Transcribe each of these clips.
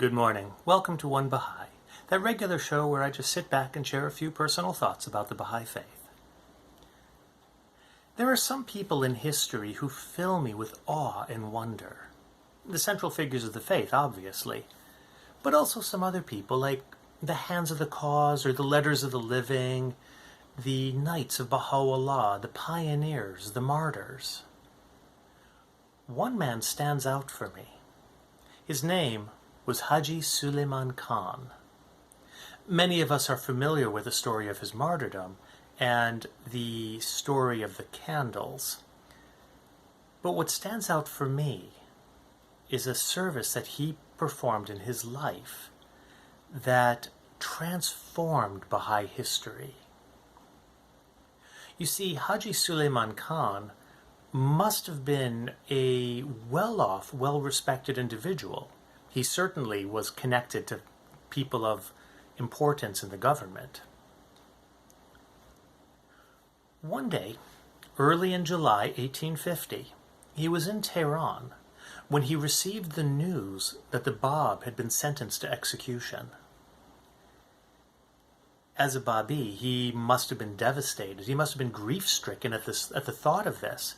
Good morning. Welcome to One Baha'i, that regular show where I just sit back and share a few personal thoughts about the Baha'i faith. There are some people in history who fill me with awe and wonder. The central figures of the faith, obviously, but also some other people like the Hands of the Cause or the Letters of the Living, the Knights of Baha'u'llah, the pioneers, the martyrs. One man stands out for me. His name was Haji Suleiman Khan. Many of us are familiar with the story of his martyrdom and the story of the candles. But what stands out for me is a service that he performed in his life that transformed Baha'i history. You see, Haji Suleiman Khan must have been a well-off, well-respected individual. He certainly was connected to people of importance in the government. One day, early in July 1850, he was in Tehran when he received the news that the Bab had been sentenced to execution. As a Babi, he must have been devastated. He must have been grief-stricken at the thought of this.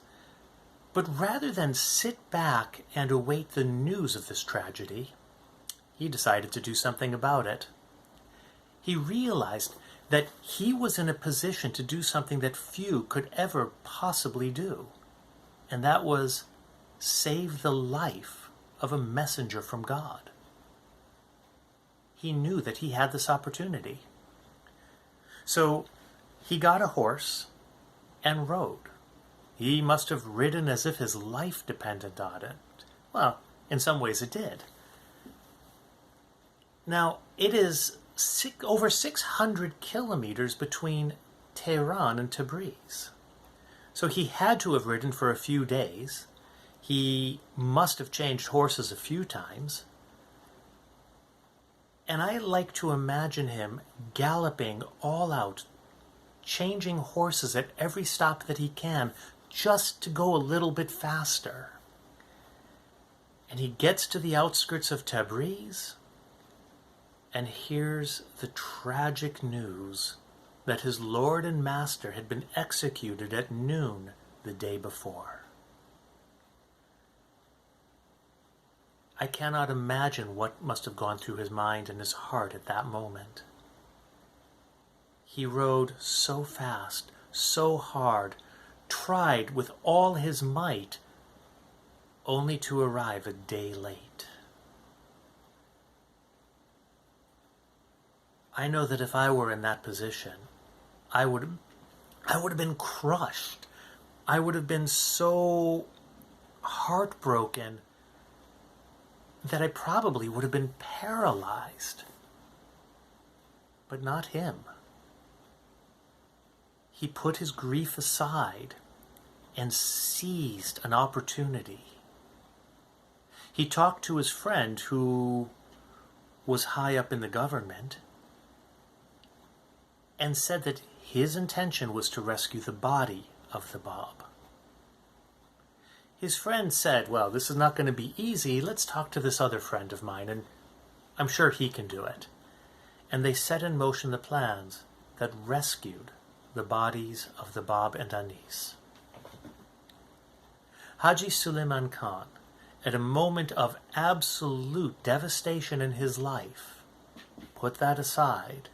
But rather than sit back and await the news of this tragedy, he decided to do something about it. He realized that he was in a position to do something that few could ever possibly do, and that was save the life of a messenger from God. He knew that he had this opportunity. So he got a horse and rode. He must have ridden as if his life depended on it. Well, in some ways it did. Now, it is over 600 kilometers between Tehran and Tabriz. So he had to have ridden for a few days. He must have changed horses a few times. And I like to imagine him galloping all out, changing horses at every stop that he can, just to go a little bit faster. And he gets to the outskirts of Tabriz and hears the tragic news that his lord and master had been executed at noon the day before. I cannot imagine what must have gone through his mind and his heart at that moment. He rode so fast, so hard, tried with all his might, only to arrive a day late. I know that if I were in that position, I would have been crushed. I would have been so heartbroken that I probably would have been paralyzed. But not him. He put his grief aside and seized an opportunity. He talked to his friend who was high up in the government and said that his intention was to rescue the body of the Bab. His friend said, well, this is not going to be easy. Let's talk to this other friend of mine, and I'm sure he can do it. And they set in motion the plans that rescued the bodies of the Bab and Anis. Haji Suleiman Khan, at a moment of absolute devastation in his life, put that aside.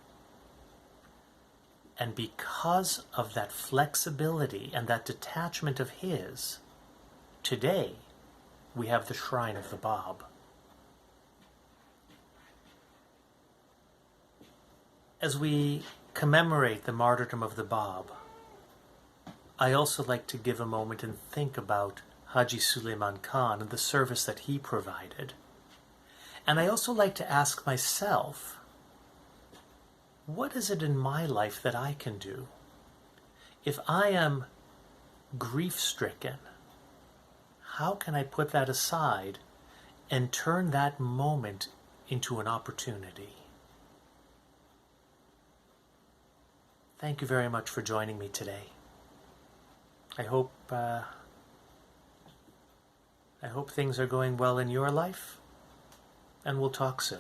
And because of that flexibility and that detachment of his, today we have the Shrine of the Bab. As we commemorate the martyrdom of the Bab, I also like to give a moment and think about Haji Suleiman Khan and the service that he provided. And I also like to ask myself, what is it in my life that I can do? If I am grief-stricken, how can I put that aside and turn that moment into an opportunity? Thank you very much for joining me today. I hope things are going well in your life. and we'll talk soon.